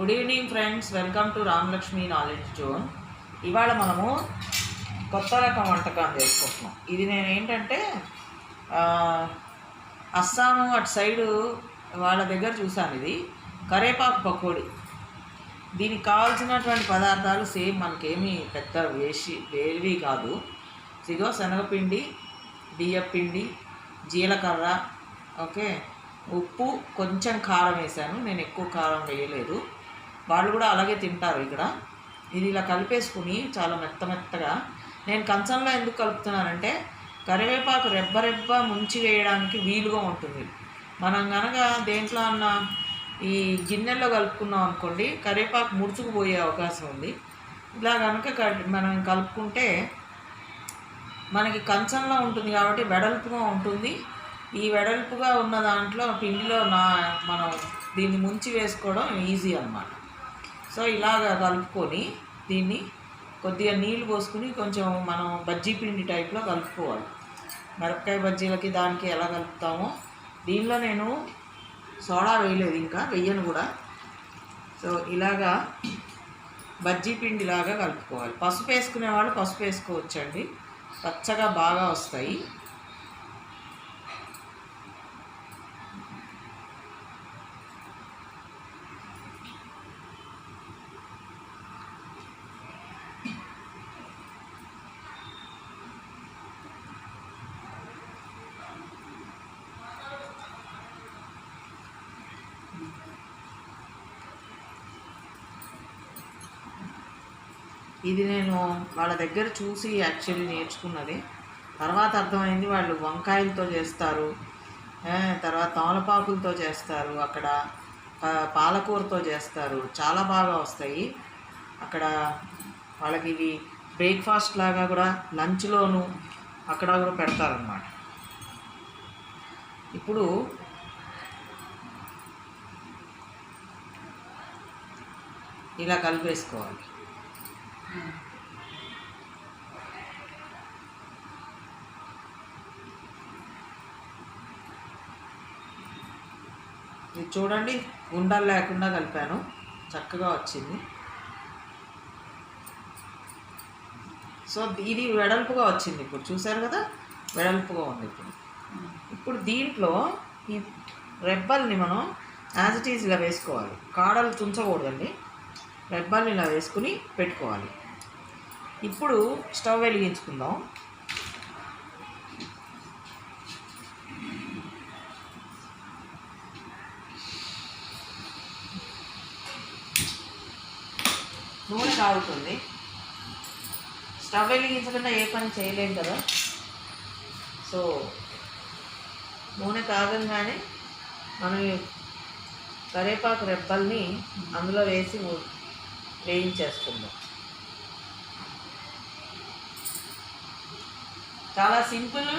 Good evening friends, welcome to Ramalakshmi knowledge zone. ఇవాళ మనము కొత్త రకం వంటకాన్ని చేసుకుంటున్నాం. ఇది నేను ఏంటంటే అస్సాము అటు సైడు వాళ్ళ దగ్గర చూసాను. ఇది కరేపాకు పకోడీ. దీనికి కావాల్సినటువంటి పదార్థాలు సేమ్ మనకేమీ పెద్ద వేవి కాదు. ఇదిగో శనగపిండి, బియ్యపిండి, జీలకర్ర, ఓకే, ఉప్పు, కొంచెం కారం వేసాను. నేను ఎక్కువ కారం వేయలేదు. వాళ్ళు కూడా అలాగే తింటారు ఇక్కడ. ఇది ఇలా కలిపేసుకుని చాలా మెత్తగా, నేను కంచంలో ఎందుకు కలుపుతున్నానంటే కరివేపాకు రెబ్బ ముంచి వేయడానికి వీలుగా ఉంటుంది. మనం కనుక దేంట్లో అన్న ఈ గిన్నెల్లో కలుపుకున్నాం అనుకోండి, కరివేపాకు ముడుచుకుపోయే అవకాశం ఉంది. ఇలా కనుక మనం కలుపుకుంటే మనకి కంచంలో ఉంటుంది కాబట్టి వెడల్పుగా ఉంటుంది. ఈ వెడల్పుగా ఉన్న దాంట్లో పిండిలో మనం దీన్ని ముంచి వేసుకోవడం ఈజీ అన్నమాట. సో ఇలాగ కలుపుకొని దీన్ని కొద్దిగా నీళ్ళు పోసుకుని కొంచెం మనం బజ్జీ పిండి టైప్లో కలుపుకోవాలి. మిరపకాయ బజ్జీలకి దానికి ఎలా కలుపుతామో దీనిలో నేను సోడా వేయలేదు, ఇంకా వెయ్యను కూడా. సో ఇలాగా బజ్జీ పిండిలాగా కలుపుకోవాలి. పసుపు వేసుకునే వాళ్ళు పసుపు వేసుకోవచ్చండి, పచ్చగా బాగా వస్తాయి. ఇది నేను వాళ్ళ దగ్గర చూసి యాక్చువల్లీ నేర్చుకున్నది. తర్వాత అర్థమైంది వాళ్ళు వంకాయలతో చేస్తారు, తర్వాత తమలపాకులతో చేస్తారు, అక్కడ పాలకూరతో చేస్తారు, చాలా బాగా వస్తాయి. అక్కడ వాళ్ళకి ఇవి బ్రేక్ఫాస్ట్ లాగా కూడా లంచ్లోను అక్కడ కూడా పెడతారన్నమాట. ఇప్పుడు ఇలా కలిపేసుకోవాలి. ఇది చూడండి, గుండాలు లేకుండా కలిపాను, చక్కగా వచ్చింది. సో ఇది వెడల్పుగా వచ్చింది. ఇప్పుడు చూసారు కదా, వెడల్పుగా ఉంది. ఇప్పుడు దీంట్లో ఈ రెబ్బల్ని మనం యాజ్ ఇట్ ఈజ్ ఇలా వేసుకోవాలి. కాడలు తుంచకూడదండి, రెబ్బల్ని ఇలా వేసుకుని పెట్టుకోవాలి. ఇప్పుడు స్టవ్ వెలిగించుకుందాం. నూనె కాగుతుంది. స్టవ్ వెలిగించకుండా ఏ పని చేయలేం కదా. సో నూనె కాగంగానే మనం కరివేపాకు రెబ్బల్ని అందులో వేసి వేయించేసుకుందాం. చాలా సింపుల్,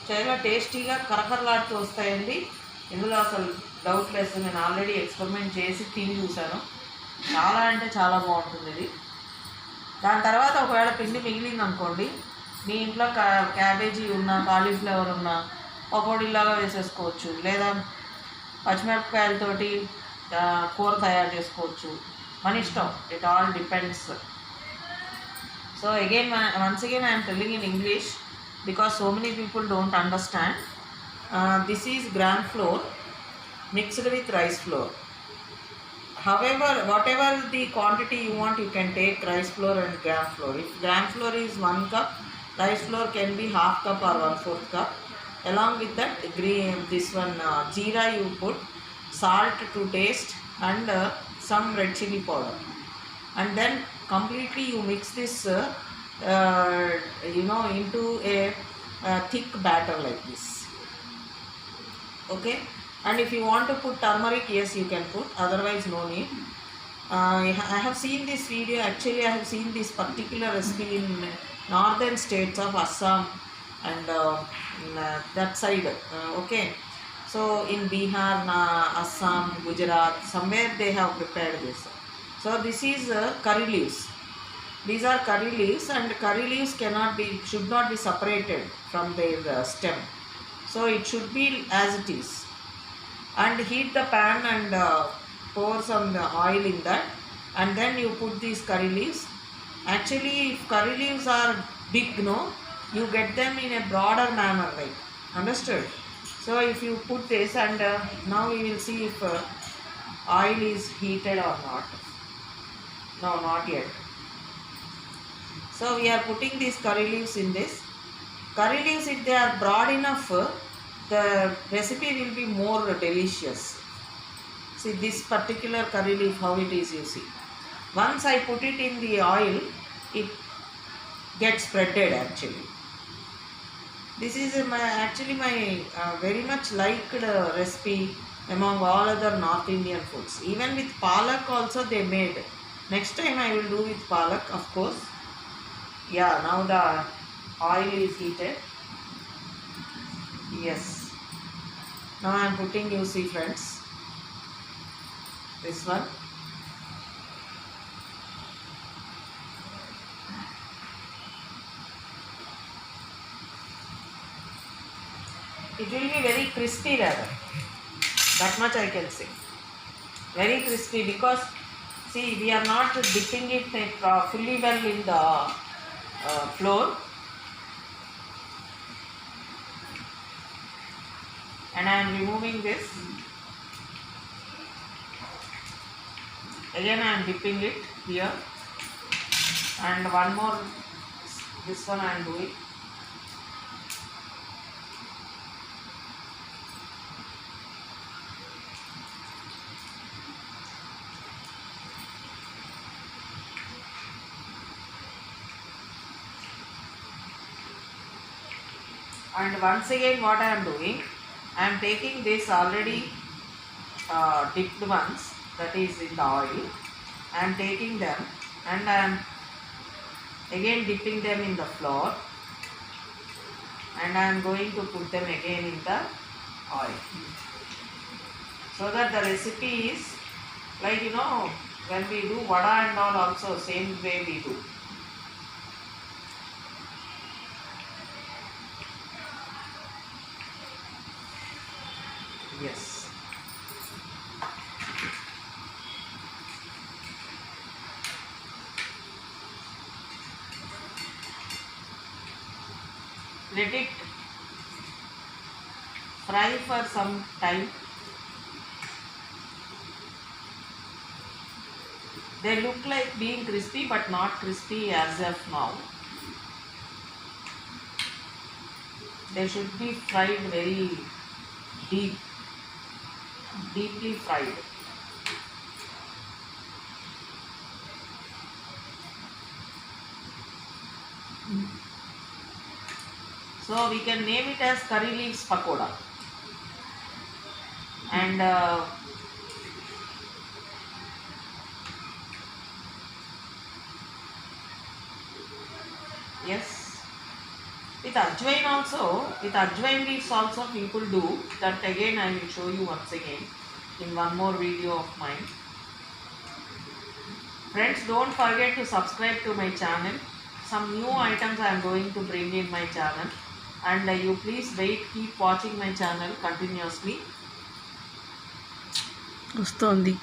చాలా టేస్టీగా కరకరలాడుతూ వస్తాయండి. ఇందులో అసలు డౌట్ లేదు. నేను ఆల్రెడీ ఎక్స్పెరిమెంట్ చేసి తిని చూశాను. చాలా అంటే చాలా బాగుంటుంది ఇది. దాని తర్వాత ఒకవేళ పిండి మిగిలింది అనుకోండి, మీ ఇంట్లో క్యాబేజీ ఉన్నా, కాలీఫ్లవర్ ఉన్నా పకోడీలాగా వేసేసుకోవచ్చు, లేదా పచ్చిమిరపకాయలతోటి కూర తయారు చేసుకోవచ్చు, మన ఇష్టం. It all depends. So once again I am telling in English because so many people don't understand. This is gram flour mixed with rice flour. However, whatever the quantity you want, you can take rice flour and gram flour. If gram flour is 1 cup, rice flour can be half cup or 1/4 cup. Along with that, jeera you put, salt to taste, and some red chili powder, and then completely you mix this into a thick batter like this. Okay. And if you want to put turmeric, yes, you can put, otherwise no need. I have seen this video. Actually, I have seen this particular recipe in northern states of Assam and that side. Okay, so in Bihar, Assam, Gujarat, somewhere they have prepared this. So this is curry leaves. These are curry leaves, and curry leaves should not be separated from their stem. So it should be as it is. And heat the pan and pour some oil in that, and then you put these curry leaves. Actually, if curry leaves are big, no, you get them in a broader manner, like, understood? So if you put this, and now we will see if oil is heated or not. No, not yet. So we are putting these curry leaves in this. Curry leaves, if they are broad enough, the recipe will be more delicious. See this particular curry leaf, how it is, you see. Once I put it in the oil, it gets spreaded actually. This is actually my very much liked recipe among all other North Indian foods. Even with palak also they made. Next time I will do with palak, of course. Yeah, now the oil is heated. Yes. Now I am putting, you see friends, this one. It will be very crispy rather. That much I can say. Very crispy, because see, we are not dipping it fully well in the flour. And I am removing this. Again I am dipping it here. And one more, this one I am doing. And once again what I am doing, I am taking this already dipped ones, that is in the oil. I am taking them and I am again dipping them in the flour, and I am going to put them again in the oil. So that the recipe is like, when we do vada and all also same way we do. Yes. Let it fry for some time. They look like being crispy but not crispy as of now. They should be fried very deeply fried. So we can name it as curry leaves pakoda. And yes, with ajwain also, with ajwain leaves also people do. That again I will show you once again in one more video of mine. Friends, don't forget to subscribe to my channel. Some new items I am going to bring in my channel, and you please keep watching my channel continuously. వస్తోంది.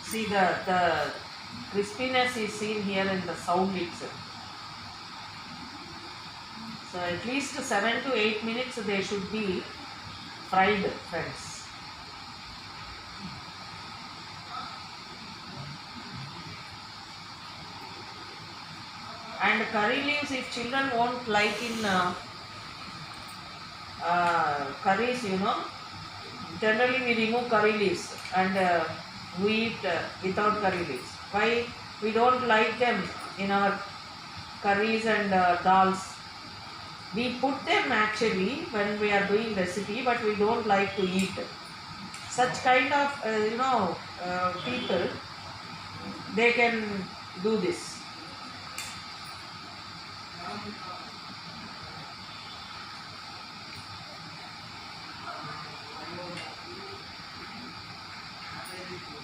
See, the crispiness is seen here in the sound itself. So at least 7 to 8 minutes they should be fried, friends. And curry leaves, if children won't like in curries, generally we remove curry leaves and we eat without curry leaves. Why we don't like them in our curries and dals? We put them actually when we are doing recipe, but we don't like to eat. Such kind of people, they can do this.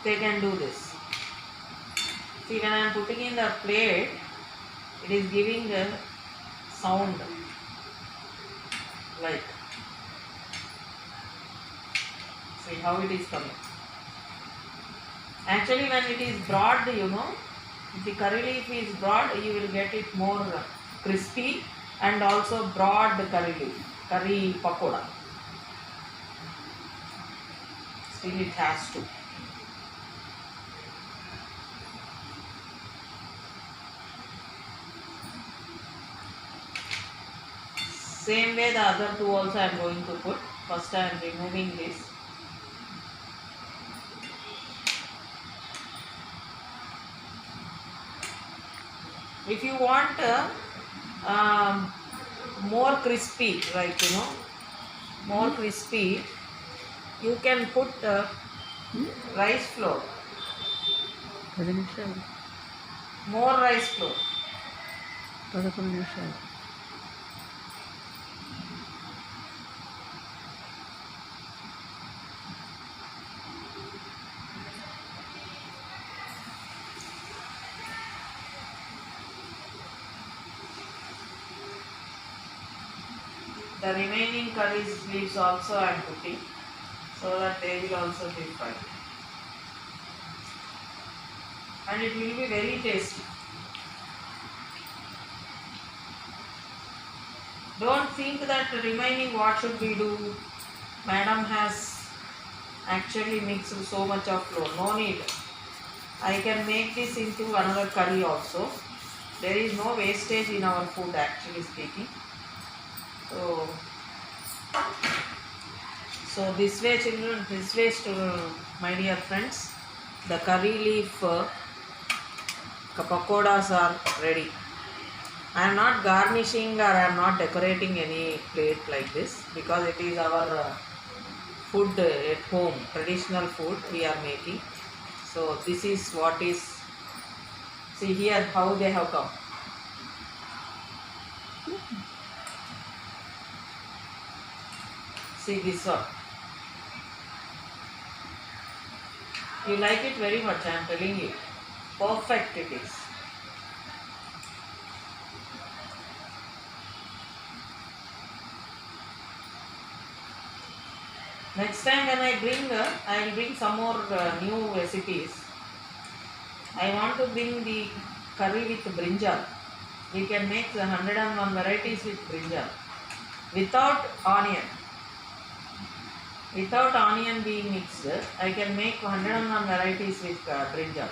They can do this. See, when I am putting in the plate, it is giving a sound like, see how it is coming. Actually, when it is broad, if the curry leaf is broad, you will get it more crispy and also broad curry leaf, curry pakoda. Still it has to. Same way the other two also I am going to put. First I am removing this. If you want more crispy, like more crispy, you can put rice flour. 10 నిమిషాలు More rice flour. 11 నిమిషాలు. The remaining curry leaves also I am putting, so that they will also be fried. And it will be very tasty. Don't think that remaining what should we do? Madam has actually mixed so much of flour. No need. I can make this into another curry also. There is no wastage in our food, actually speaking. So this way, children, this way, my dear friends, the curry leaf pakodas are ready. I am not garnishing or I am not decorating any plate like this, because it is our food at home, traditional food we are making. So this is what is, see here how they have come. See this one. You like it very much, I am telling you. Perfect it is. Next time when I will bring some more new recipes. I want to bring the curry with brinjal. We can make the 101 varieties with brinjal. Without onion. Without onion being mixed, I can make 101 varieties with brinjal.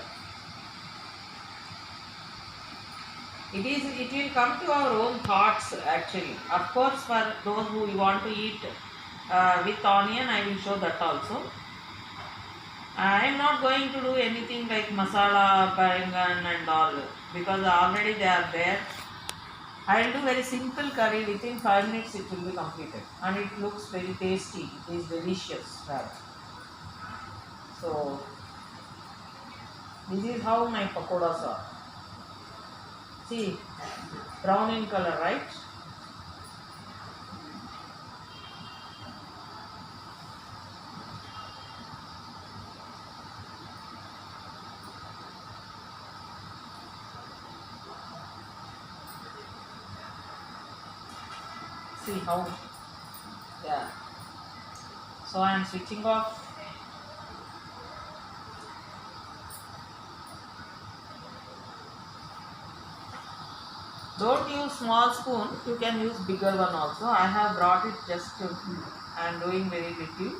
It will come to our own thoughts actually. Of course, for those who want to eat with onion, I will show that also. I am not going to do anything like masala, barangan and all, because already they are there. I will do very simple curry. Within 5 minutes it will be completed, and it looks very tasty. It is delicious. So this is how my pakodas are. See, brown in color, right? See how, yeah. So I am switching off. Don't use small spoon, you can use bigger one also. I have brought it just to, I am doing very little.